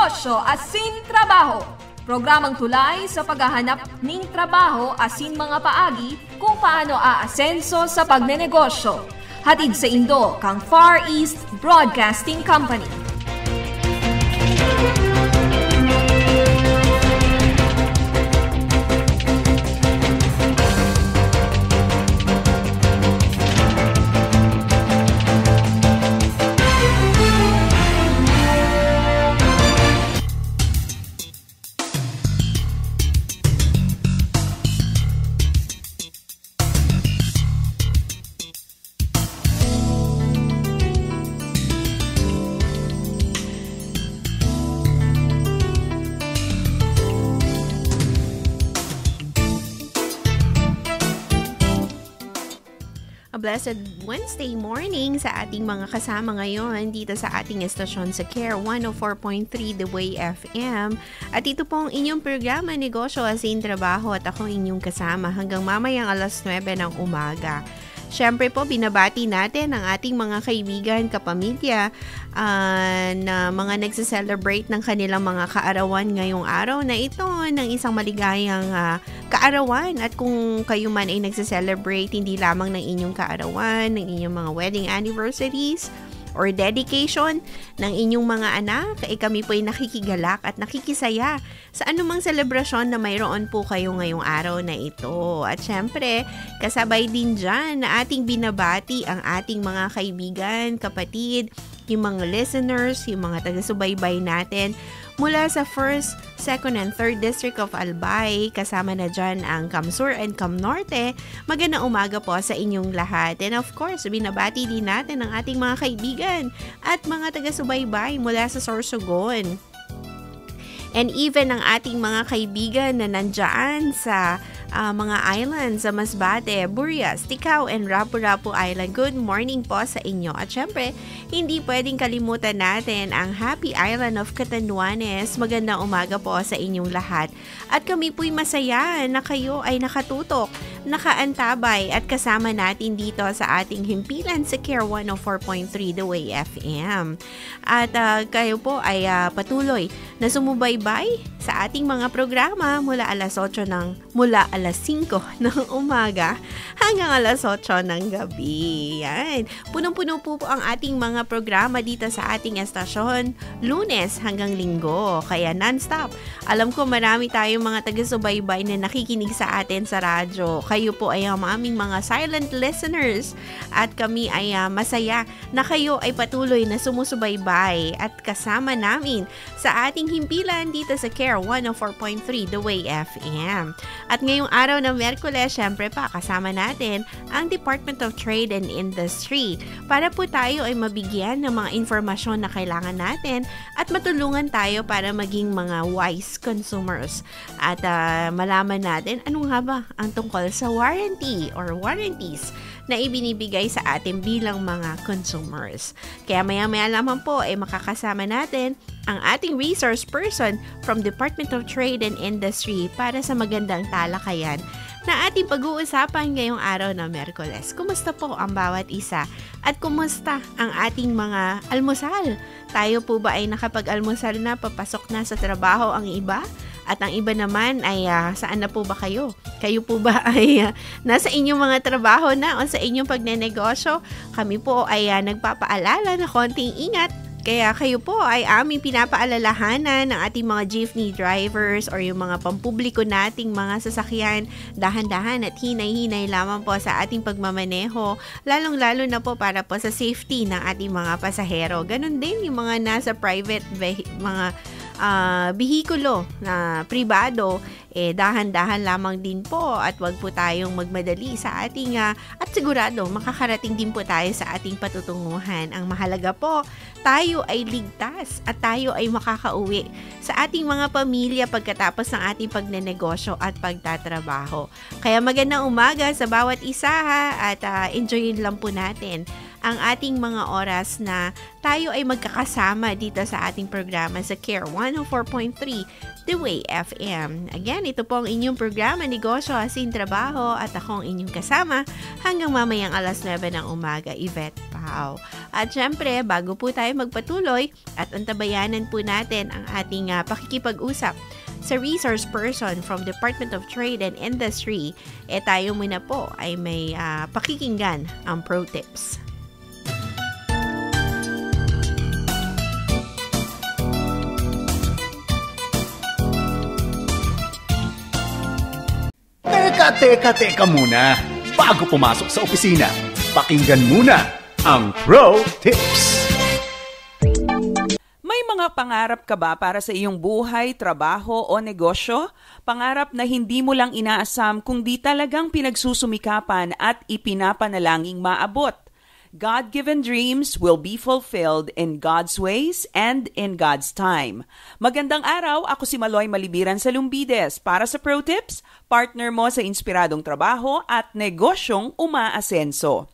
Negosyo asin Trabaho. Programang tulay sa paghahanap ng trabaho asin mga paagi kung paano aasenso sa pagnenegosyo. Hatid sa Indo kang Far East Broadcasting Company. Blessed Wednesday morning sa ating mga kasama ngayon dito sa ating estasyon sa CARE 104.3 The Way FM. At ito po ang inyong programa Negosyo asin Trabaho at ako inyong kasama hanggang mamayang alas 9 ng umaga. Siyempre po, binabati natin ang ating mga kaibigan, kapamilya na mga nagse-celebrate ng kanilang mga kaarawan ngayong araw na ito ng isang maligayang kaarawan. At kung kayo man ay nagse-celebrate hindi lamang ng inyong kaarawan, ng inyong mga wedding anniversaries, or dedication ng inyong mga anak, kami po ay nakikigalak at nakikisaya sa anumang selebrasyon na mayroon po kayo ngayong araw na ito. At syempre, kasabay din dyan na ating binabati ang ating mga kaibigan, kapatid, yung mga listeners, yung mga taga-subaybay natin mula sa 1st, 2nd, and 3rd District of Albay. Kasama na dyan ang Camsur and Camnorte. Magandang umaga po sa inyong lahat. And of course, binabati din natin ang ating mga kaibigan at mga taga-subaybay mula sa Sorsogon. And even ang ating mga kaibigan na nandyan sa mga islands sa Masbate, Burias, Ticao, and Rapu-Rapu Island. Good morning po sa inyo. At syempre, hindi pwedeng kalimutan natin ang Happy Island of Catanduanes. Magandang umaga po sa inyong lahat. At kami po'y masaya na kayo ay nakatutok, nakaantabay at kasama natin dito sa ating himpilan sa CARE 104.3 The Way FM. At kayo po ay patuloy na sumubaybay sa ating mga programa mula alas 5 ng umaga hanggang alas 8 ng gabi. Yan. Punong-puno po ang ating mga programa dito sa ating estasyon, Lunes hanggang Linggo. Kaya non-stop. Alam ko marami tayong mga taga-subaybay na nakikinig sa atin sa radyo. Kayo po ay ang aming mga silent listeners at kami ay masaya na kayo ay patuloy na sumusubaybay at kasama namin sa ating himpilan dito sa CARE 104.3 The Way FM. At ngayong araw ng Miyerkules, syempre pa kasama natin ang Department of Trade and Industry para po tayo ay mabigyan ng mga informasyon na kailangan natin at matulungan tayo para maging mga wise consumers at malaman natin anong nga ba ang tungkol sa warranty or warranties na ibinibigay sa atin bilang mga consumers. Kaya maya-maya lamang po ay makakasama natin ang ating resource person from Department of Trade and Industry para sa magandang talakayan na ating pag-uusapan ngayong araw na Miyerkules. Kumusta po ang bawat isa? At kumusta ang ating mga almusal? Tayo po ba ay nakapag-almusal na, papasok na sa trabaho ang iba? At ang iba naman ay saan na po ba kayo? Kayo po ba ay nasa inyong mga trabaho na o sa inyong pagnenegosyo? Kami po ay nagpapaalala na konting ingat. Kaya kayo po ay aming pinapaalalahanan ng ating mga jeepney drivers or yung mga pampubliko nating mga sasakyan. Dahan-dahan at hinay-hinay lamang po sa ating pagmamaneho. Lalong-lalo na po para po sa safety ng ating mga pasahero. Ganon din yung mga nasa private mga bihikulo na pribado, dahan-dahan lamang din po at wag po tayong magmadali sa ating at sigurado makakarating din po tayo sa ating patutunguhan. Ang mahalaga po, tayo ay ligtas at tayo ay makakauwi sa ating mga pamilya pagkatapos ng ating pagnenegosyo at pagtatrabaho. Kaya magandang umaga sa bawat isa at enjoyin lang po natin ang ating mga oras na tayo ay magkakasama dito sa ating programa sa CARE 104.3 The Way FM. Again, ito po ang inyong programa Negosyo asin Trabaho at ako ang inyong kasama hanggang mamayang alas 9 ng umaga, Yvette Pa. Wow! At syempre, bago po tayo magpatuloy at antabayanan po natin ang ating pakikipag-usap sa resource person from Department of Trade and Industry, tayo muna po ay may pakikinggan ang Pro Tips. Teka muna. Bago pumasok sa opisina, pakinggan muna ang Pro Tips. May mga pangarap ka ba para sa iyong buhay, trabaho o negosyo? Pangarap na hindi mo lang inaasam kundi talagang pinagsusumikapan at ipinapanalangin maabot. God-given dreams will be fulfilled in God's ways and in God's time. Magandang araw, ako si Maloy Malibiran sa Lumbides para sa Pro Tips, partner mo sa inspiradong trabaho at negosyong umaasenso.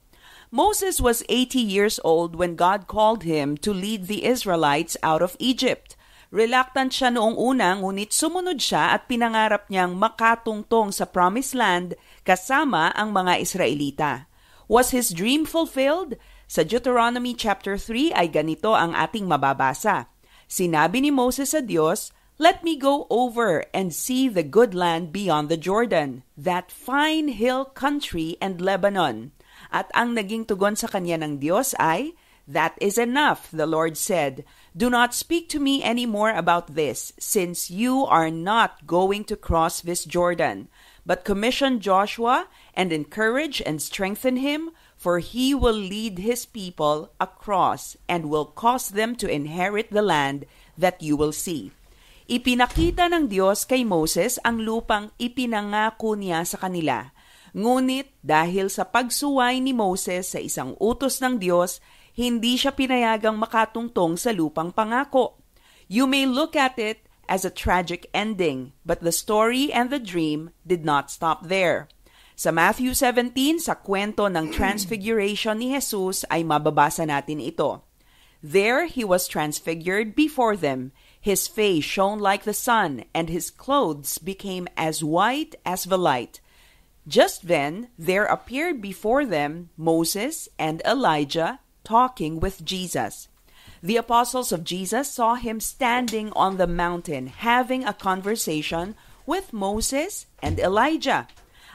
Moses was 80 years old when God called him to lead the Israelites out of Egypt. Reluctant siya noong una, ngunit sumunod siya at pinangarap niyang makatungtong sa Promised Land kasama ang mga Israelita. Was his dream fulfilled? Sa Deuteronomy chapter 3 ay ganito ang ating mababasa. Sinabi ni Moses sa Diyos, "Let me go over and see the good land beyond the Jordan, that fine hill country and Lebanon." At ang naging tugon sa kanya ng Diyos ay, "That is enough," the Lord said. "Do not speak to me anymore about this, since you are not going to cross this Jordan. But commission Joshua and encourage and strengthen him, for he will lead his people across and will cause them to inherit the land that you will see." Ipinakita ng Diyos kay Moses ang lupang ipinangako niya sa kanila. Ngunit dahil sa pagsuway ni Moses sa isang utos ng Diyos, hindi siya pinayagang makatungtong sa lupang pangako. You may look at it as a tragic ending, but the story and the dream did not stop there. Sa Matthew 17, sa kwento ng Transfiguration ni Jesus ay mababasa natin ito. There he was transfigured before them. His face shone like the sun, and his clothes became as white as the light. Just then, there appeared before them Moses and Elijah talking with Jesus. The apostles of Jesus saw him standing on the mountain having a conversation with Moses and Elijah.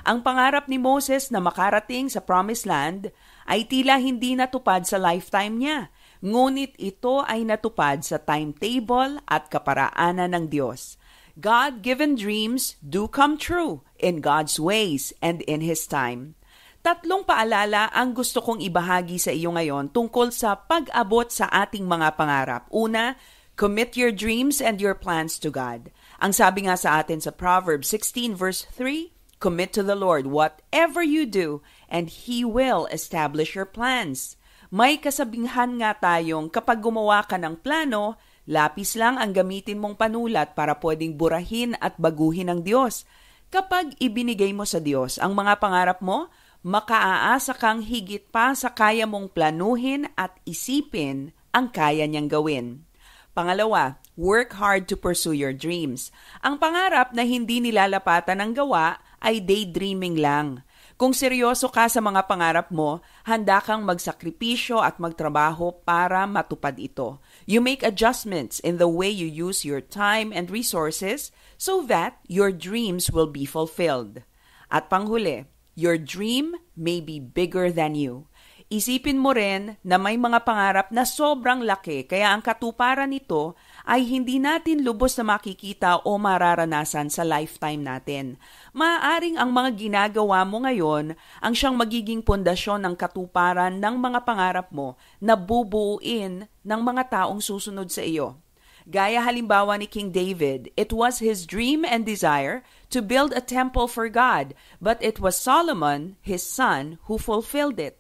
Ang pangarap ni Moses na makarating sa Promised Land ay tila hindi natupad sa lifetime niya, ngunit ito ay natupad sa timetable at kaparaanan ng Diyos. God-given dreams do come true in God's ways and in His time. Tatlong paalala ang gusto kong ibahagi sa iyo ngayon tungkol sa pag-abot sa ating mga pangarap. Una, commit your dreams and your plans to God. Ang sabi nga sa atin sa Proverbs 16 verse 3, "Commit to the Lord whatever you do, and He will establish your plans." May kasabihan nga tayong kapag gumawa ka ng plano, lapis lang ang gamitin mong panulat para pwedeng burahin at baguhin ng Diyos. Kapag ibinigay mo sa Diyos ang mga pangarap mo, makaaasa kang higit pa sa kaya mong planuhin at isipin ang kaya niyang gawin. Pangalawa, work hard to pursue your dreams. Ang pangarap na hindi nilalapatan ng gawa ay daydreaming lang. Kung seryoso ka sa mga pangarap mo, handa kang magsakripisyo at magtrabaho para matupad ito. You make adjustments in the way you use your time and resources so that your dreams will be fulfilled. At panghuli, your dream may be bigger than you. Isipin mo rin na may mga pangarap na sobrang laki kaya ang katuparan nito ay hindi natin lubos na makikita o mararanasan sa lifetime natin. Maaaring ang mga ginagawa mo ngayon ang siyang magiging pundasyon ng katuparan ng mga pangarap mo na bubuuin ng mga taong susunod sa iyo. Gaya halimbawa ni King David, it was his dream and desire to build a temple for God, but it was Solomon, his son, who fulfilled it.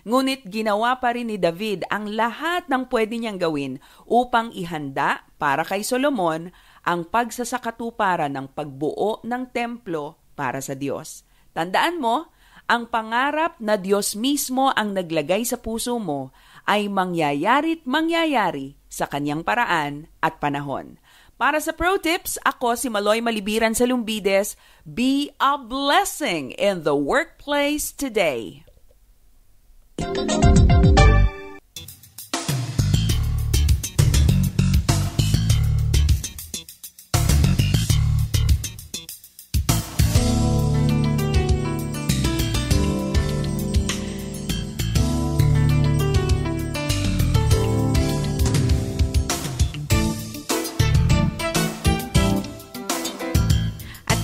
Ngunit ginawa pa rin ni David ang lahat ng pwede niyang gawin upang ihanda para kay Solomon ang pagsasakatuparan ng pagbuo ng templo para sa Diyos. Tandaan mo, ang pangarap na Diyos mismo ang naglagay sa puso mo ay mangyayari't mangyayari sa kanyang paraan at panahon. Para sa Pro Tips, ako si Maloy Malibiran sa Lumbides. Be a blessing in the workplace today.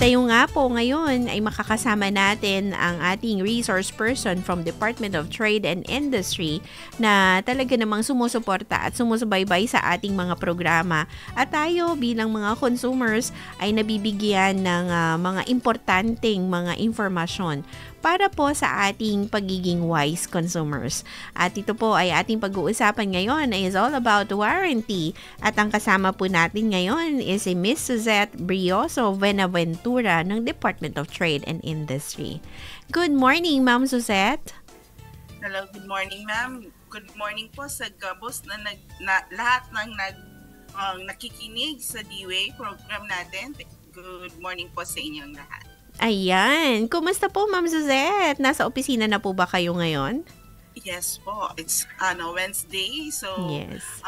tayo nga po ngayon ay makakasama natin ang ating resource person from Department of Trade and Industry na talaga namang sumusuporta at sumusubaybay sa ating mga programa. At tayo bilang mga consumers ay nabibigyan ng mga importanteng mga informasyon para po sa ating pagiging wise consumers. At ito po ay ating pag-uusapan ngayon is all about warranty. At ang kasama po natin ngayon is si Miss Suzette Brioso Venaventura ng Department of Trade and Industry. Good morning, Ma'am Suzette. Hello, good morning, ma'am. Good morning po sa Gabos na lahat ng nakikinig sa D-Way program natin. Good morning po sa inyong lahat. Ayan. Kumusta po, Ma'am Suzette? Nasa opisina na po ba kayo ngayon? Yes po. It's Wednesday. So, yes.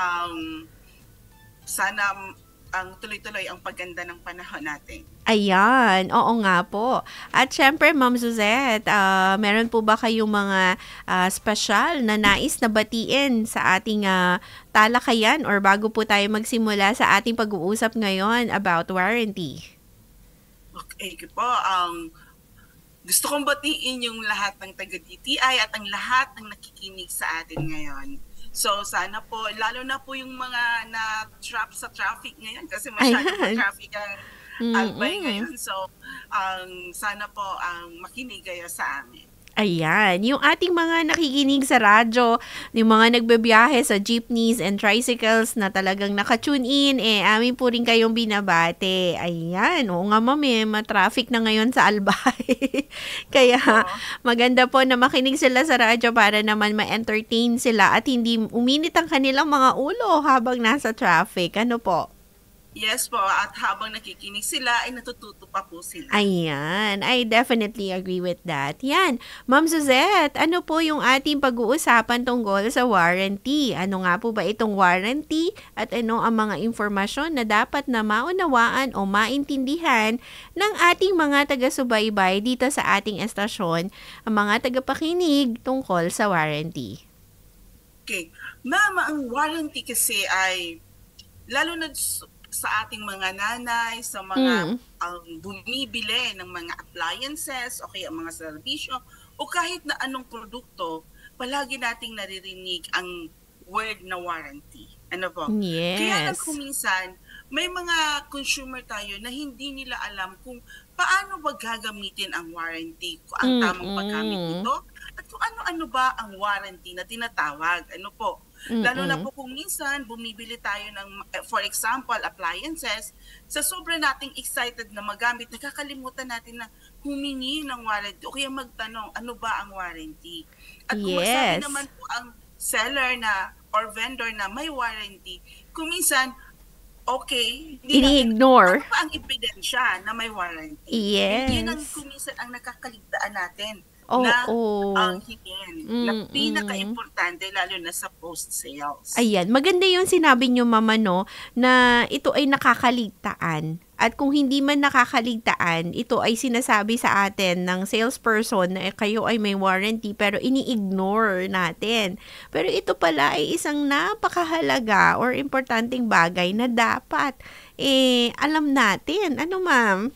Sana ang tuloy-tuloy ang pagganda ng panahon natin. Ayan. Oo nga po. At syempre, Ma'am Suzette, meron po ba kayong mga special na nais na batiin sa ating talakayan or bago po tayo magsimula sa ating pag-uusap ngayon about warranty? Okay po, gusto kong batiin yung lahat ng taga-DTI at ang lahat ng nakikinig sa atin ngayon. So sana po, lalo na po yung mga na-trap sa traffic ngayon kasi masyadong traffic ang Albay ngayon. So sana po makinig kayo sa amin. Ayan, yung ating mga nakikinig sa radyo, yung mga nagbebiyahe sa jeepneys and tricycles na talagang naka-tune in, amin po rin kayong binabate. Ayan, oo nga ma'am, ma-traffic na ngayon sa Albay. Kaya maganda po na makinig sila sa radyo para naman ma-entertain sila at hindi uminit ang kanilang mga ulo habang nasa traffic. Ano po? Yes po, at habang nakikinig sila, ay natututo pa po sila. Ayan, I definitely agree with that. Yan, Ma'am Suzette, ano po yung ating pag-uusapan tungkol sa warranty? Ano nga po ba itong warranty at ano ang mga informasyon na dapat na maunawaan o maintindihan ng ating mga taga-subaybay dito sa ating estasyon, ang mga tagapakinig tungkol sa warranty? Okay, ma'am, ang warranty kasi ay lalo na sa ating mga nanay, sa mga bumibili ng mga appliances o kaya mga serbisyo o kahit na anong produkto, palagi nating naririnig ang word na warranty. Ano po? Yes. Kaya lang kuminsan, may mga consumer tayo na hindi nila alam kung paano ba gagamitin ang warranty, kung ang tamang paggamit nito, at kung ano-ano ba ang warranty na tinatawag. Ano po? Lalo na po kung minsan bumibili tayo ng, for example, appliances, sa sobra nating excited na magamit, nakakalimutan natin na humingi ng warranty o kaya magtanong, ano ba ang warranty? At kung magsabi naman po ang seller na or vendor na may warranty, kung minsan, okay, ini-ignore. Ano pa ang ebidensya na may warranty? Yes. Yun ang kuminsan ang nakakaligtaan natin. Ang hingin na pinaka-importante lalo na sa post-sales. Ayan, maganda yung sinabi nyo, Mama, no, na ito ay nakakaligtaan. At kung hindi man nakakaligtaan, ito ay sinasabi sa atin ng salesperson na kayo ay may warranty pero ini-ignore natin. Pero ito pala ay isang napakahalaga or importanteng bagay na dapat alam natin. Ano, Ma'am?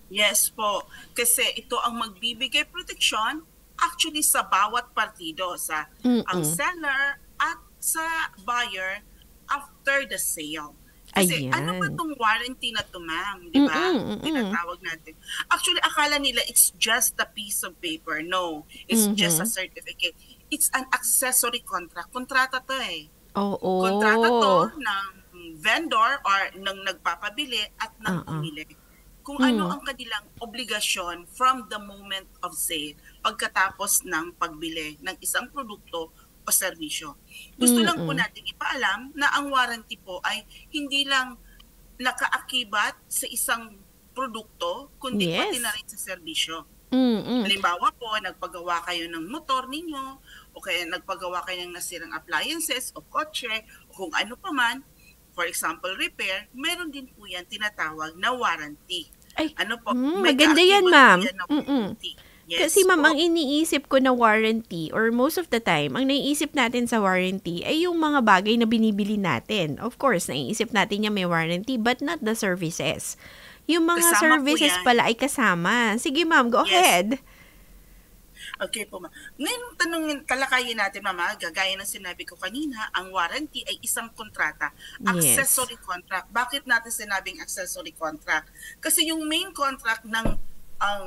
Yes po, kasi ito ang magbibigay proteksyon actually sa bawat partido, sa ang seller at sa buyer after the sale. Kasi ano ba itong warranty na ito, ma'am? Di ba? Tinatawag natin. Actually, akala nila it's just a piece of paper. No, it's just a certificate. It's an accessory contract. Kontrata to Kontrata to ng vendor or ng nagpapabili at ng pumili. Kung ano ang kanilang obligasyon from the moment of sale pagkatapos ng pagbili ng isang produkto o serbisyo. Gusto lang po natin ipaalam na ang warranty po ay hindi lang nakaakibat sa isang produkto, kundi pati na rin sa serbisyo. Halimbawa po, nagpagawa kayo ng motor ninyo o kaya nagpagawa kayo ng nasirang appliances o kotse o kung ano pa man, for example, repair, meron din po yan tinatawag na warranty. Ay, ano po? Maganda yan, ma'am. Yes, kasi ma'am, ang iniisip ko na warranty or most of the time, ang naiisip natin sa warranty ay yung mga bagay na binibili natin. Of course, naiisip natin niya may warranty but not the services. Yung mga Kasama po services yan. pala ay kasama. Sige, ma'am, go Yes. ahead. Okay po, ma'am. Ngayon, talakayin natin, mama, gagaya ng sinabi ko kanina, ang warranty ay isang kontrata. Yes. Accessory contract. Bakit natin sinabing accessory contract? Kasi yung main contract ng ang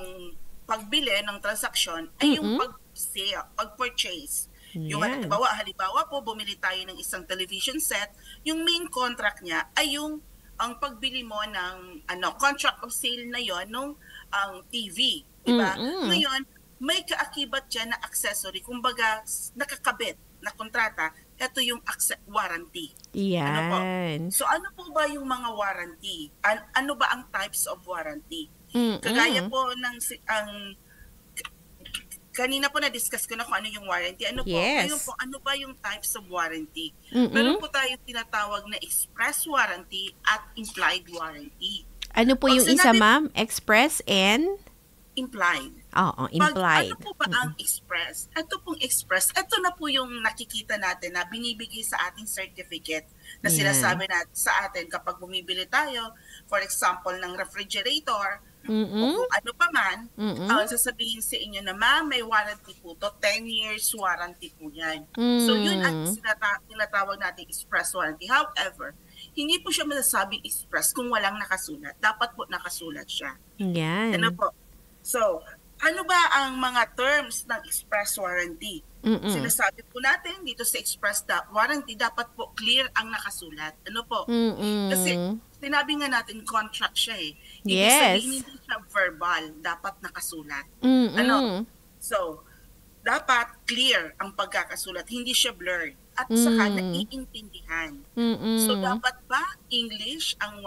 pagbili ng transaksyon ay yung pag-sale, pag-purchase. Yung Yan. halimbawa po, bumili tayo ng isang television set, yung main contract niya ay yung ang pagbili mo ng contract of sale na yon nung ang TV, di ba? Ngayon, may kaakibat dyan na accessory, kumbaga nakakabit na kontrata, ito yung warranty. Yan. So ano po ba yung mga warranty? Ano ba ang types of warranty? Kagaya po ng kanina po na-discuss ko na kung ano yung warranty. Ano po? Yes. Ngayon po, ano ba yung types of warranty? Meron po tayong tinatawag na express warranty at implied warranty. Ano po Pag yung isa, sinabi- ma'am? Express and? Implied. Oo, Pag implied. ano po ba ang express? Ito pong express, ito na po yung nakikita natin na binibigay sa ating certificate na Yan. sinasabi natin sa atin kapag bumibili tayo, for example, ng refrigerator, o kung ano pa man, sasabihin sa inyo na, ma'am, may warranty po to, 10 years warranty po yan. So yun ang tinatawag natin express warranty. However, hindi po siya masasabing express kung walang nakasulat. Dapat po nakasulat siya. Yan. Ano po? So, ano ba ang mga terms ng express warranty? Sinasabi po natin dito sa express warranty, dapat po clear ang nakasulat. Ano po? Kasi sinabi nga natin contract siya eh. Ibig Yes. sabihin, hindi siya verbal, dapat nakasulat. Ano? So, dapat clear ang pagkakasulat, hindi siya blurred at saka naiintindihan. So, dapat ba English ang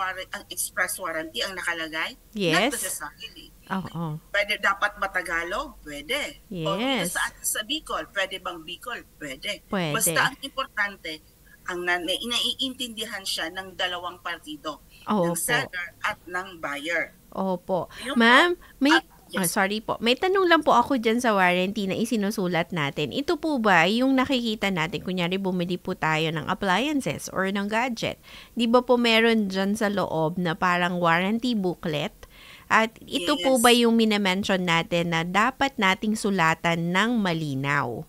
express warranty ang nakalagay? Yes. Not necessarily. Oo. Pwede dapat ba Tagalog? Pwede. O dito Yes. sa Bicol, pwede bang Bicol? Pwede. Pwede. Basta ang importante, ang naiintindihan siya ng dalawang partido, ng Opo. seller at ng buyer. Opo. Yun po. Ma'am, may Yes. sorry po. May tanong lang po ako dyan sa warranty na isinusulat natin. Ito po ba yung nakikita natin, kunyari bumili po tayo ng appliances or ng gadget. Di ba po meron dyan sa loob na parang warranty booklet? At ito po Yes. ba yung minamention natin na dapat nating sulatan ng malinaw?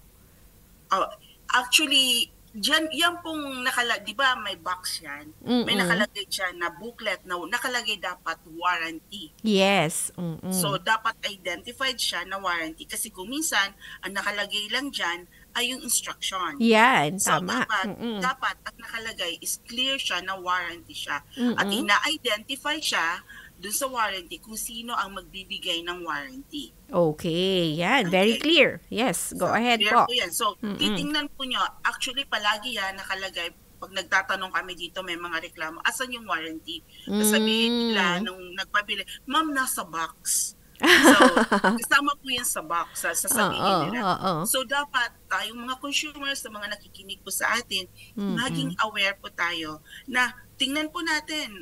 Actually, yan pong di ba may box yan? May nakalagay dyan na booklet na nakalagay dapat warranty. Yes. So, dapat identified siya na warranty kasi kung minsan, ang nakalagay lang dyan ay yung instruction. Yan, So, tama. dapat ang nakalagay is clear siya na warranty siya. At ina-identify siya dun sa warranty kung sino ang magbibigay ng warranty. Okay, yan. Very Okay. clear. Yes, go So, ahead clear po. yan. So, titingnan po nyo, actually palagi yan nakalagay, pag nagtatanong kami dito, may mga reklamo, asan yung warranty? Sabihin nila nung nagpabili, ma'am, nasa box. So, kasama po yan sa box, sasabihin nila. So, dapat tayong mga consumers, sa mga nakikinig po sa atin, maging aware po tayo na tingnan po natin,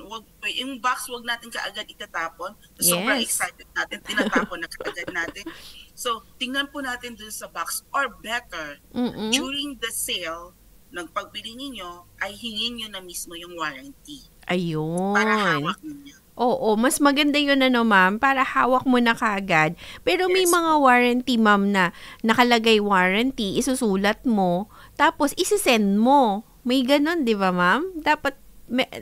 yung box wag natin kaagad itatapon. Sobrang Yes. excited natin, tinatapon na kaagad natin. So, tingnan po natin dun sa box, or better, during the sale, ng pagbili ninyo, ay hingin nyo na mismo yung warranty. Ayun. Para hawak ninyo. Oo, mas maganda yun ma'am, para hawak mo na kaagad. Pero may Yes. mga warranty, ma'am, na nakalagay warranty, isusulat mo, tapos isisend mo. May ganun, di ba, ma'am? Dapat,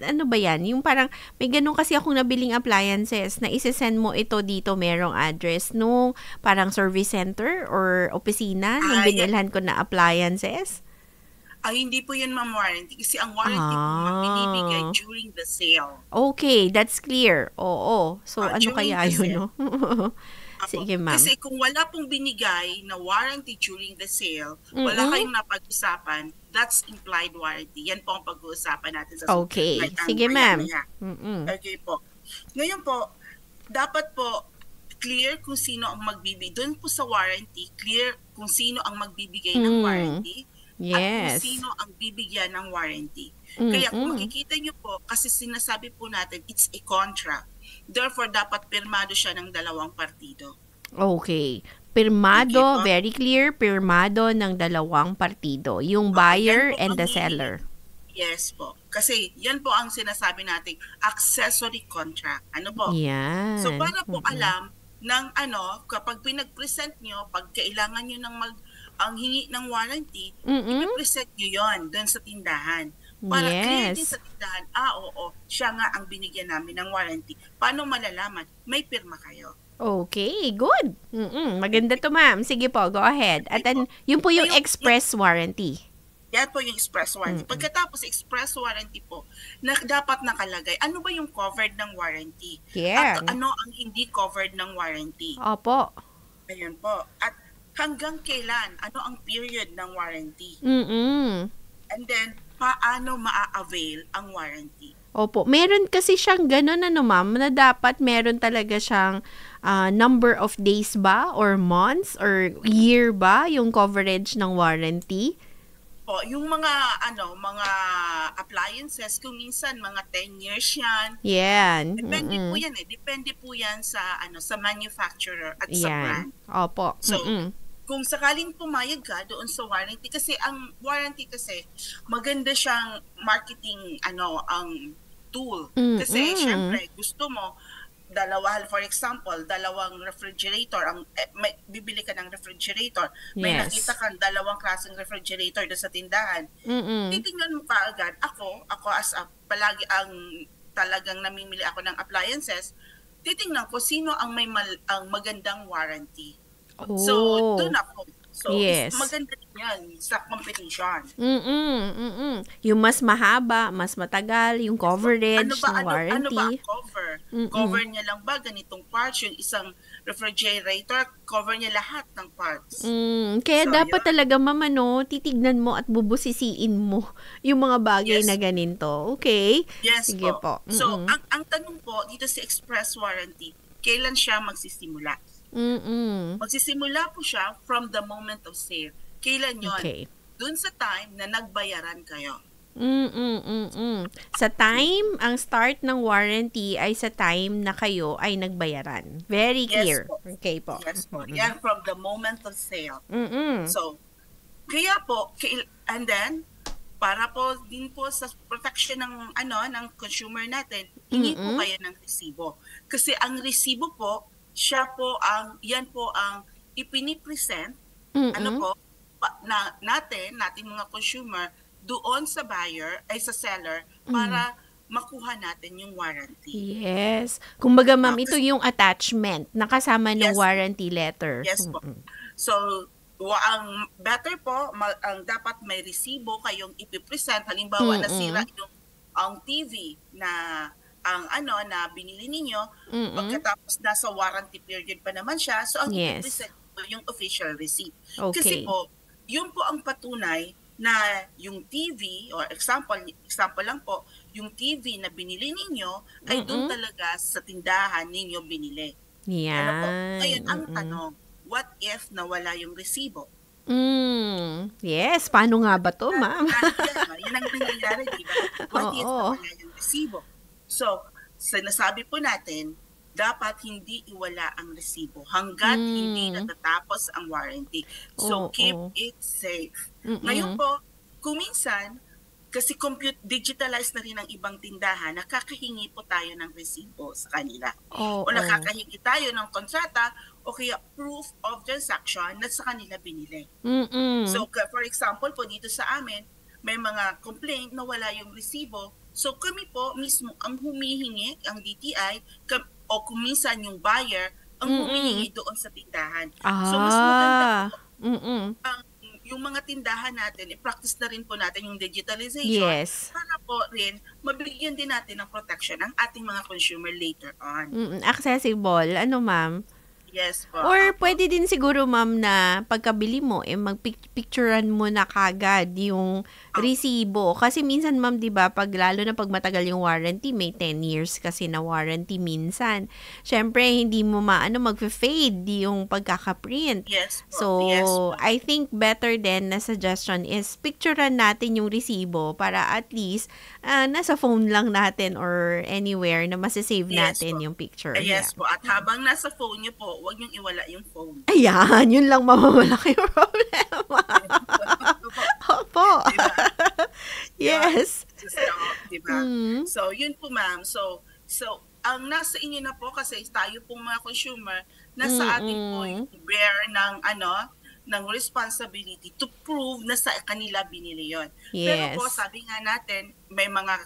ano ba yan? Yung parang, may ganun kasi akong nabiling appliances na isisend mo ito dito, merong address nung parang service center or opisina nung binilhan ko na appliances. Ay, hindi po yun, ma'am, warranty. Kasi ang warranty po, ma'am, binibigay during the sale. Okay, that's clear. Oo. So, ano during kaya the yun, sale. no? Sige, ma'am. Kasi kung wala pong binigay na warranty during the sale, wala kayong napag-usapan, that's implied warranty. Yan po ang pag-uusapan natin sa Okay. like, Sige, ma'am. Okay po. Ngayon po, dapat po clear kung sino ang magbibigay. Doon po sa warranty, clear kung sino ang magbibigay ng warranty at kung Yes. sino ang bibigyan ng warranty. Kaya kung makikita nyo po, kasi sinasabi po natin, it's a contract. Therefore, dapat pirmado siya ng dalawang partido. Okay. Pirmado, Okay po. very clear, pirmado ng dalawang partido. Yung buyer yan po and the ang seller. Yes po. Kasi yan po ang sinasabi nating accessory contract. Ano po? Yan. So para po alam ng kapag pinag-present nyo, pag kailangan nyo ang hingi ng warranty, i-present nyo yon doon sa tindahan. Para clear din sa tindahan, oo, siya nga ang binigyan namin ng warranty. Paano malalaman? May pirma kayo. Okay, good. Maganda to, ma'am. Sige po, go ahead. At yun po yung express warranty. Yan po yung express warranty. Pagkatapos express warranty po, dapat nakalagay, ano ba yung covered ng warranty? Yeah. At ano ang hindi covered ng warranty? Opo. Ayun po. At hanggang kailan? Ano ang period ng warranty? And then, paano maa-avail ang warranty? Opo. Meron kasi siyang ganun, ma'am, na dapat meron talaga siyang number of days ba or months or year ba yung coverage ng warranty? Po, yung mga appliances kung minsan mga 10 years yan. Yan. Depende po yan Depende po yan sa manufacturer at sa brand. Opo. So, kung sakaling pumayag ka doon sa warranty, kasi ang warranty kasi maganda siyang marketing ang tool. Kasi syempre gusto mo for example, dalawang refrigerator, bibili ka ng refrigerator, may nakita kang dalawang klaseng refrigerator doon sa tindahan. Titingnan mo kaagad, ako as palagi ang talagang namimili ako ng appliances, titingnan ko sino ang ang magandang warranty. So, doon ako. So, maganda din yan sa competition. Yung mas mahaba, mas matagal, yung coverage ng warranty. Ano ba ang cover? Cover niya lang ba ganitong parts? Yung isang refrigerator, cover niya lahat ng parts. Kaya dapat talaga, mama, titignan mo at bubusisiin mo yung mga bagay na ganito. Okay? Yes. Sige po. So, ang tanong po dito sa express warranty, kailan siya magsisimula? Magsisimula po siya from the moment of sale. Kailan yun? Okay. Doon sa time na nagbayaran kayo. Sa time, ang start ng warranty ay sa time na kayo ay nagbayaran. Very clear. Po. Okay po. Yes po. Yan from the moment of sale. So, kaya po, and then, para po din po sa protection ng ng consumer natin, hingi po kayo ng resibo. Kasi ang resibo po, yan po ang ipinipresent, nating mga consumer doon sa buyer, ay sa seller, para makuha natin yung warranty. Yes. Kumbaga, ma'am, ito yung attachment na kasama ng warranty letter. Yes po. So, ang better po, ang dapat may resibo kayong ipipresent. Halimbawa, nasira ang TV na na binili ninyo, pagkatapos nasa warranty period pa naman siya, so ang ipipresent po yung official receipt. Okay. Kasi po, yun po ang patunay na yung TV, or example lang po, yung TV na binili ninyo ay doon talaga sa tindahan ninyo binili. Yan. Ngayon, ang tanong, what if nawala yung resibo? Yes, paano nga ba to, ma'am? Yan ang nangyayari, diba? What if nawala yung resibo? So, sinasabi po natin, dapat hindi iwala ang resibo hanggat hindi natatapos ang warranty. So, keep it safe. Ngayon po, kung minsan, kasi digitalized na rin ang ibang tindahan, nakakahingi po tayo ng resibo sa kanila. O nakakahingi tayo ng kontrata o kaya proof of transaction na sa kanila binili. So, for example po, dito sa amin, may mga complaint na wala yung resibo. So, kami po mismo ang humihingi, ang DTI, o kung minsan yung buyer, ang humihingi doon sa tindahan. So, mas maganda po, yung mga tindahan natin, i-practice na rin po natin yung digitalization. Yes. Para po rin, mabigyan din natin ng protection ang ating mga consumer later on. Accessible. Ano, ma'am? Yes po. Or pwede din siguro, ma'am, na pagkabili mo, magpicturean mo na kagad yung resibo. Kasi minsan, ma'am, di ba, lalo na pag matagal yung warranty, may 10 years kasi na warranty minsan. Syempre, hindi mo mag-fade yung pagkakaprint. Yes po. So, I think better then na suggestion is picturean natin yung resibo para at least nasa phone lang natin or anywhere na masasave natin yung picture. Yes po. At habang nasa phone nyo po, huwag niyong iwala yung phone. Ayan, yun lang mamamalaki yung problema. Opo. Diba? Yes. So, di ba? So, yun po, ma'am. So, ang nasa inyo na po kasi tayo pong mga consumer, nasa atin po yung bear ng responsibility to prove na sa kanila binili yon. Pero po, sabi nga natin, may mga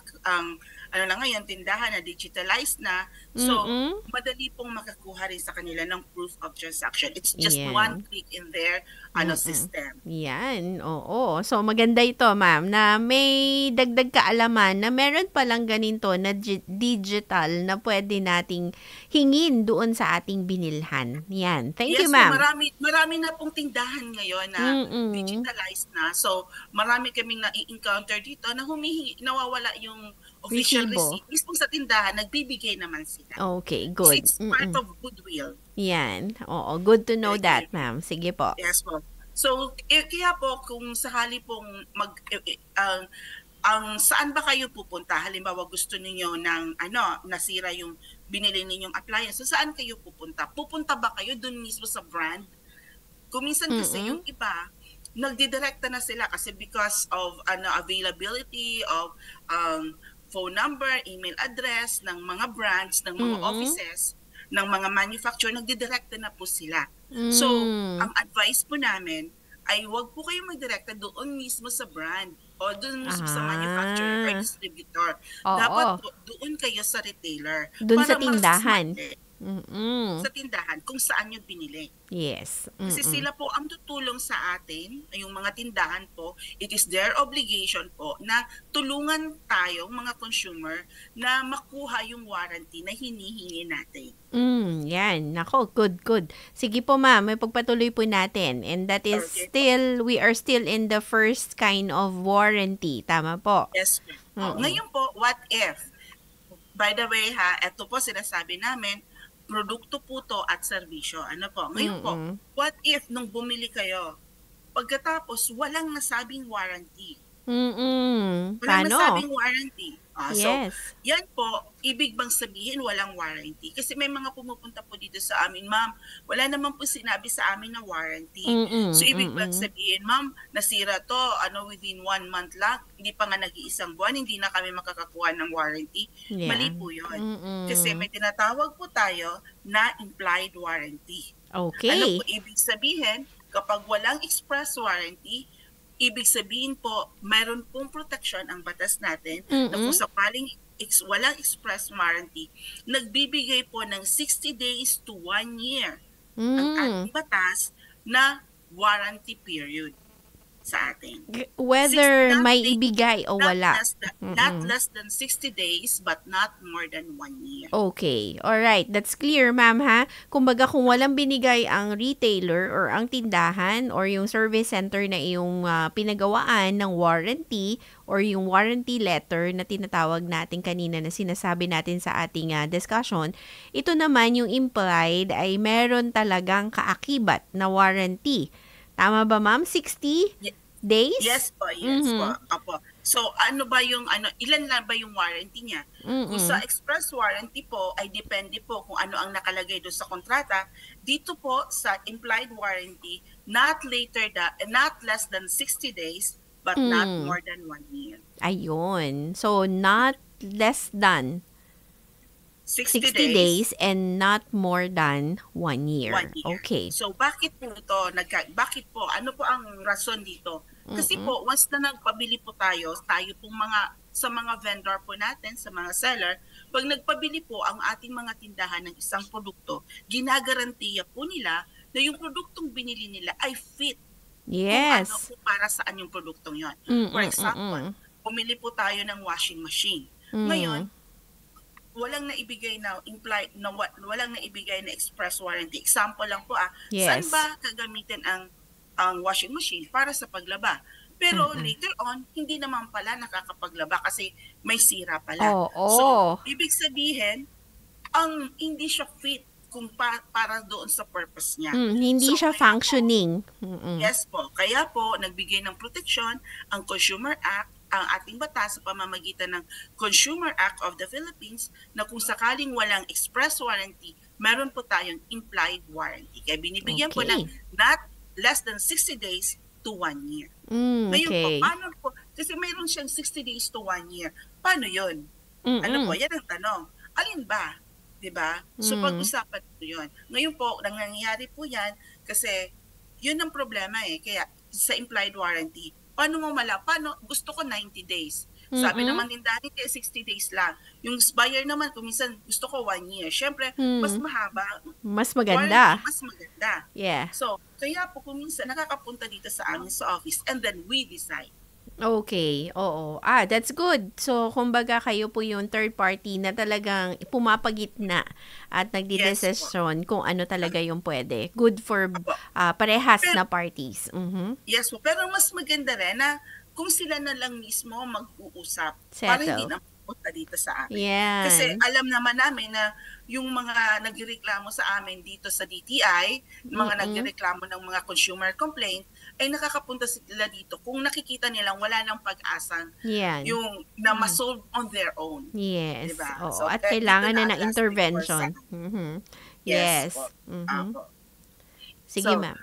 ngayon, tindahan na digitalized na. So, madali pong makakuha rin sa kanila ng proof of transaction. It's just one click in their system. Yan, oo. So, maganda ito, ma'am, na may dagdag kaalaman na meron palang ganito na digital na pwede nating hingin doon sa ating binilhan. Yan. Thank you, ma'am. Marami na pong tindahan ngayon na digitalized na. So, marami kaming na-encounter dito na nawawala yung official receipt. Mismo sa tindahan, nagbibigay naman sila. Okay, good. It's part of goodwill. Yan. Oo, good to know that, ma'am. Sige po. Yes po. So, kaya po, kung sakali pong saan ba kayo pupunta? Halimbawa, gusto niyo ng nasira yung binili ninyong appliance. So, saan kayo pupunta? Pupunta ba kayo dun mismo sa brand? Kung minsan kasi yung iba, nagdidirekta na sila kasi because of availability of phone number, email address ng mga brands, ng mga offices, ng mga manufacturer, nagdidirekta na po sila. So, ang advice po namin ay huwag po kayo magdirekta doon mismo sa brand o doon mismo sa manufacturer or distributor. Dapat po, doon kayo sa retailer. Doon sa tindahan. Sa tindahan kung saan nyo binili. Yes. Kasi sila po ang tutulong sa atin, yung mga tindahan po, it is their obligation po na tulungan tayo mga consumer na makuha yung warranty na hinihingi natin. Yan. Nako, good. Sige po, ma'am, may pagpatuloy po natin. And that is we are still in the first kind of warranty. Tama po? Yes. Ngayon po, what if? By the way ito po sinasabi namin, produkto po to at serbisyo. Ngayon po, what if nung bumili kayo, pagkatapos walang nasabing warranty? Walang nasabing warranty. So, yan po, ibig bang sabihin walang warranty? Kasi may mga pumupunta po dito sa amin, ma'am, wala naman po sinabi sa amin na warranty. So, ibig bang sabihin, ma'am, nasira to, within 1 month lang, hindi pa nga nag-iisang buwan, hindi na kami makakakuha ng warranty. Mali po yun. Kasi may tinatawag po tayo na implied warranty. Okay. Ano po ibig sabihin? Kapag walang express warranty, ibig sabihin po, mayroon pong protection ang batas natin na kung sakaling walang express warranty, nagbibigay po ng 60 days to 1 year ang ating batas na warranty period sa atin. Whether may ibigay o wala. Not less than 60 days but not more than 1 year. Okay. Alright. That's clear, ma'am, ha? Kumbaga, kung walang binigay ang retailer or ang tindahan or yung service center na iyong pinagawaan ng warranty or yung warranty letter na tinatawag natin kanina na sinasabi natin sa ating discussion, ito naman yung implied ay meron talagang kaakibat na warranty. Tama ba, ma'am? 60 days? Yes po, Apo. So, ilan na ba yung warranty niya? Kung sa express warranty po, ay depende po kung ano ang nakalagay doon sa kontrata. Dito po, sa implied warranty, not less than 60 days, but not more than 1 year. Ayun. So, not less than 60 days and not more than 1 year. 1 year. Okay. So, bakit po ito? Ano po ang rason dito? Kasi po, once na nagpabili po tayo pong sa mga vendor po natin, sa mga seller, pag nagpabili po ang ating mga tindahan ng isang produkto, ginagarantiya po nila na yung produktong binili nila ay fit. Yes. Kung para saan yung produktong yon. For example, pumili po tayo ng washing machine. Ngayon, walang naibigay na express warranty. Example lang po saan ba gagamitin ang washing machine para sa paglaba? Pero later on, hindi naman pala nakakapaglaba kasi may sira pala. So, ibig sabihin, hindi siya fit kung para doon sa purpose niya. Hindi siya functioning. Yes po. Kaya po, nagbigay ng protection ang Consumer Act, ang ating batas sa pamamagitan ng Consumer Act of the Philippines na kung sakaling walang express warranty, meron po tayong implied warranty. Kaya binibigyan po ng not less than 60 days to 1 year. Ngayon po, Kasi mayroon siyang 60 days to 1 year. Paano yun? Mm-mm. Ano po, yan ang tanong. Alin ba? Diba? So pag-usapan po yun. Ngayon po, nangyayari po yan kasi yun ang problema Kaya sa implied warranty, paano mo paano, gusto ko 90 days. Sabi naman din dati, 60 days lang. Yung buyer naman, kung minsan gusto ko 1 year. Siyempre, mas mahaba. Mas maganda. Warranty, mas maganda. Yeah. So, kaya po kung minsan nakakapunta dito sa amin sa office and then we decide. Okay, oo. That's good. So, kumbaga kayo po yung third party na talagang pumapagitna at nagdidesisyon kung ano talaga yung pwede. Good for parehas na parties. Yes po. Pero mas maganda rin na kung sila na lang mismo mag-uusap. Settle. Para hindi na pupunta dito sa amin. Yan. Kasi alam naman namin na yung mga nagreklamo sa amin dito sa DTI, mga nagreklamo ng mga consumer complaint, ay nakakapunta sila dito kung nakikita nilang wala nang pag-asa yung na ma-solve on their own. Yes. Diba? Oo. So, at kailangan na ng last intervention. Yes. po. Sige, ma'am.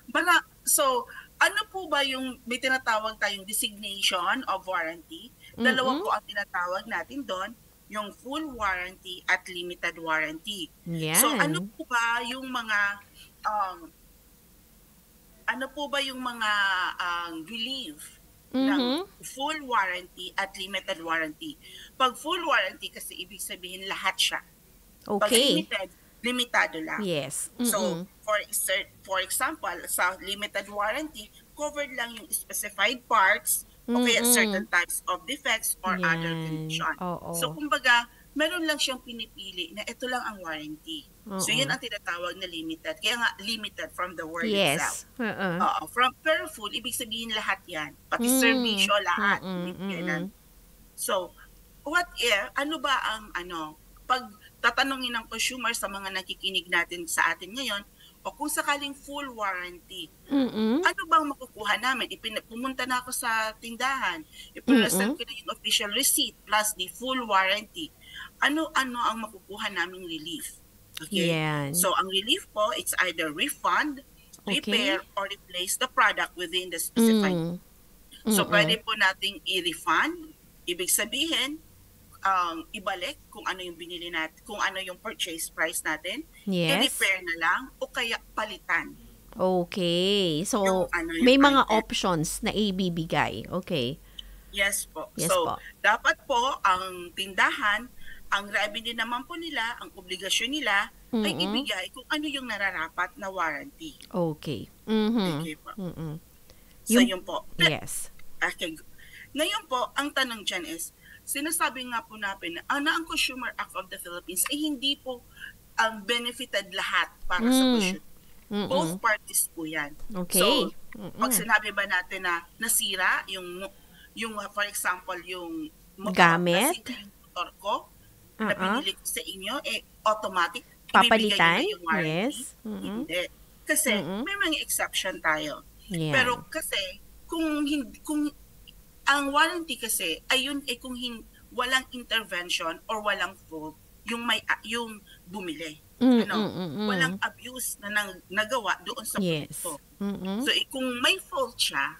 So, ano po ba yung may tinatawag tayong designation of warranty? Dalawa po ang tinatawag natin doon, yung full warranty at limited warranty. Yan. So, ano po ba yung mga relief ng full warranty at limited warranty? Pag full warranty kasi ibig sabihin lahat siya. Pag Okay. limited, limitado lang. Yes. So, for example, sa limited warranty, covered lang yung specified parts o kaya certain types of defects or other condition. Oo. So, kumbaga, meron lang siyang pinipili na ito lang ang warranty. So, yun ang tinatawag na limited. Kaya nga, limited from the word itself. Pero full, ibig sabihin lahat yan. Pati servisyo, lahat. So, ano ba ang pag tatanungin ng consumer sa mga nakikinig natin sa atin ngayon, o kung sakaling full warranty, ano bang makukuha namin? Pumunta na ako sa tindahan, ipipresent ko na yung official receipt plus the full warranty. Ano ang makukuha naming relief? Okay? Yan. So, ang relief po, it's either refund, repair, or replace the product within the specified. So, pwede po nating i-refund. Ibig sabihin, ibalik kung ano yung binili natin, kung ano yung purchase price natin, i-repair na lang o kaya palitan. Okay. So, yung may mga item. options na ibibigay. Okay. Yes po. Yes So, po. dapat po ang tindahan, ang revenue naman po nila, ang obligasyon nila, ay ibigay kung ano yung nararapat na warranty. Okay. Okay po. So, yun po. Yes. Okay. Ngayon po, ang tanong dyan is, sinasabi nga po natin na ang Consumer Act of the Philippines ay hindi po ang benefited lahat para sa consumer. Both parties po yan. Okay. So, pag sinabi ba natin na nasira yung for example, yung gamit, nasira yung motor ko, na binili ko sa inyo, automatic, papalitan? ibibigay nyo yung warranty. Yes. Hindi. Kasi may mga exception tayo. Yeah. Pero kasi, kung ang warranty kasi ayun kung walang intervention or walang fault yung bumili. Walang abuse na nagawa doon sa produkto. So kung may fault siya,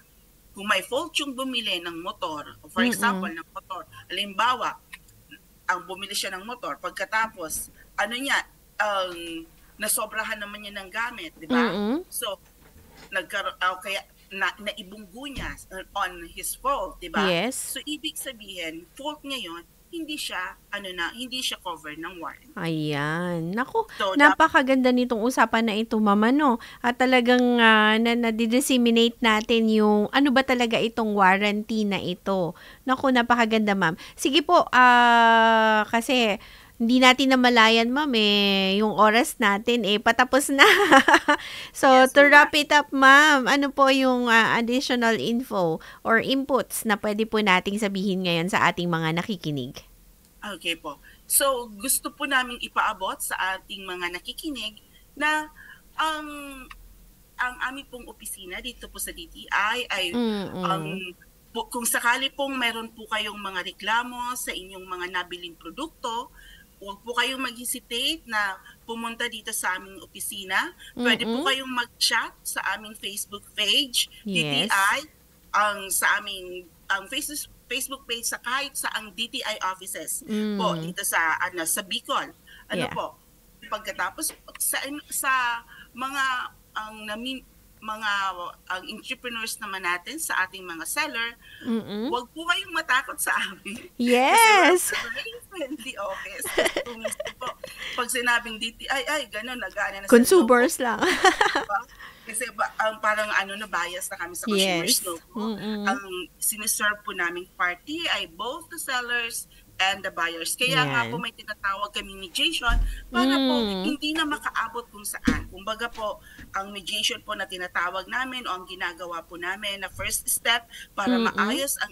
kung may fault yung bumili ng motor, for example ng motor, halimbawa ang bumili siya ng motor, pagkatapos nasobrahan naman niya ng gamit, di ba? So kaya naibunggo niya on his fault, di ba? Yes. So ibig sabihin, fault ngayon, hindi siya covered ng warranty. Ayan. Naku, So, napakaganda nitong usapan na ito, Mama, no? At talagang na-disseminate natin yung ano ba talaga itong warranty na ito. Naku, napakaganda, Ma'am. Sige po, kasi hindi natin namalayan, Ma'am, yung oras natin, patapos na. So, Yes, to wrap it up, Ma'am, ano po yung additional info or inputs na pwede po nating sabihin ngayon sa ating mga nakikinig? Okay po. So, gusto po namin ipaabot sa ating mga nakikinig na ang aming pong opisina dito po sa DTI ay kung sakali pong meron po kayong mga reklamo sa inyong mga nabiling produkto, huwag po kayong mag-hesitate na pumunta dito sa aming opisina. Pwede po kayong mag-chat sa aming Facebook page, Yes. DTI, ang Facebook page sa kahit saang DTI offices po dito sa Bicol. Po, pagkatapos sa mga ang entrepreneurs naman natin sa ating mga seller, huwag po kayong matakot sa amin. Yes! Kasi we're very friendly office. Pag sinabing DTI, gano'n, nagana na sa consumers lang. Kasi parang bias na kami sa consumers. Ang siniserve po naming party ay both the sellers and the buyers. Kaya nga po may tinatawag kami mediation para po hindi na makaabot kung saan. Kumbaga po, ang mediation po na tinatawag namin o ang ginagawa po namin na first step para maayos ang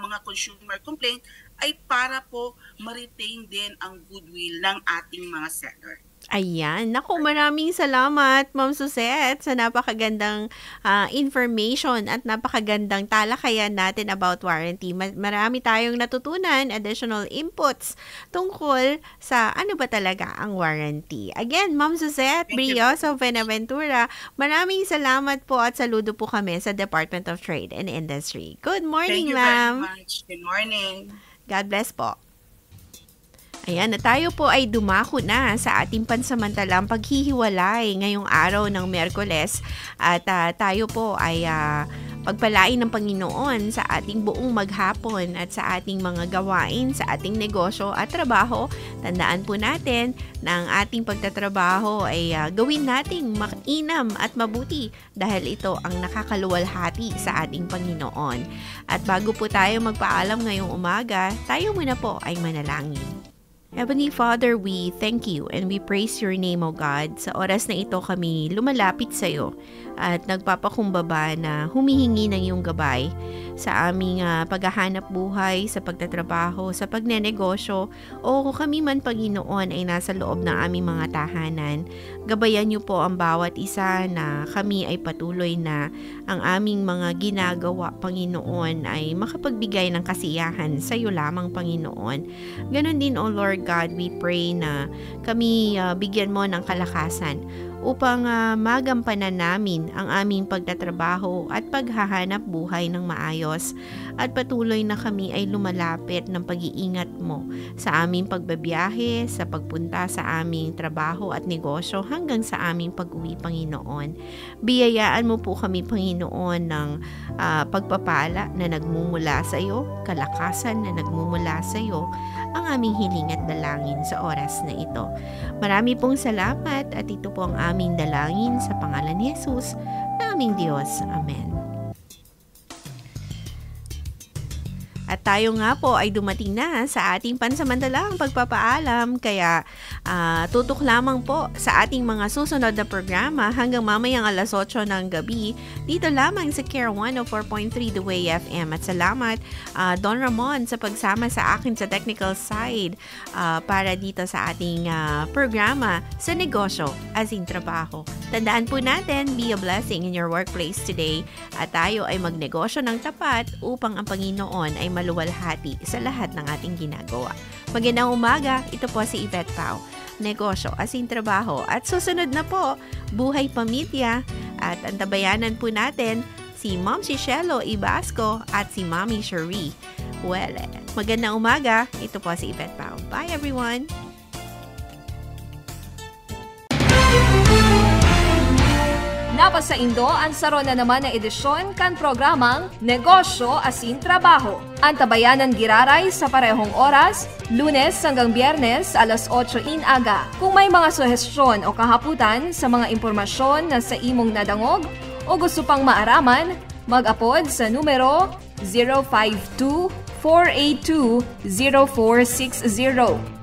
mga consumer complaint ay para po ma-retain din ang goodwill ng ating mga seller. Ayan. Naku, maraming salamat, Ma'am Suzette, sa napakagandang information at napakagandang talakayan natin about warranty. Marami tayong natutunan, additional inputs tungkol sa ano ba talaga ang warranty. Again, Ma'am Suzette Brioso Benaventura, maraming salamat po at saludo po kami sa Department of Trade and Industry. Good morning, ma'am. Thank you very much. Good morning. God bless po. Ayan, na tayo po ay dumako na sa ating pansamantalang paghihiwalay ngayong araw ng Miyerkules at tayo po ay pagpalain ng Panginoon sa ating buong maghapon at sa ating mga gawain, sa ating negosyo at trabaho. Tandaan po natin na ang ating pagtatrabaho ay gawin nating mainam at mabuti dahil ito ang nakakaluwalhati sa ating Panginoon. At bago po tayo magpaalam ngayong umaga, tayo muna po ay manalangin. Heavenly Father, we thank you and we praise your name, O God. Sa oras na ito kami lumalapit sa iyo at nagpapakumbaba na humihingi ng iyong gabay sa aming paghahanap buhay, sa pagtatrabaho, sa pagnenegosyo, o kung kami man, Panginoon, ay nasa loob ng aming mga tahanan. Gabayan niyo po ang bawat isa na kami ay patuloy na ang aming mga ginagawa, Panginoon, ay makapagbigay ng kasiyahan sa iyo lamang, Panginoon. Ganon din, O Lord God, we pray na kami bigyan mo ng kalakasan upang magampanan namin ang aming pagtatrabaho at paghahanap buhay ng maayos at patuloy na kami ay lumalapit ng pag-iingat mo sa aming pagbabiyahe, sa pagpunta sa aming trabaho at negosyo hanggang sa aming pag-uwi, Panginoon. Biyayaan mo po kami, Panginoon, ng pagpapala na nagmumula sa iyo, kalakasan na nagmumula sa iyo, ang aming hiling at dalangin sa oras na ito. Marami pong salamat at ito po ang aming dalangin sa pangalan ni Jesus na aming Diyos. Amen. At tayo nga po ay dumating na sa ating pansamantalang pagpapaalam, kaya tutok lamang po sa ating mga susunod na programa hanggang mamayang 8:00 ng gabi dito lamang sa Care 104.3 The Way FM. At salamat Don Ramon sa pagsama sa akin sa technical side para dito sa ating programa sa negosyo as in trabaho. Tandaan po natin, be a blessing in your workplace today at tayo ay magnegosyo ng tapat upang ang Panginoon ay maluwalhati sa lahat ng ating ginagawa. Magandang umaga, ito po si Yvette Pao. Negosyo as in trabaho. At susunod na po, buhay pamilya. At antabayanan po natin si Ma'am Shishelo Ibasco at si Mami Cherie. Well, magandang umaga, ito po si Yvette Pao. Bye everyone! Napasaindo ang saro na naman na edisyon kan programang Negosyo Asin Trabaho. Antabayanan giraray sa parehong oras, Lunes hanggang Biyernes 8:00 in aga. Kung may mga suhestyon o kahaputan sa mga impormasyon na sa imong nadangog o gusto pang maaraman, mag-apod sa numero 052-482-0460.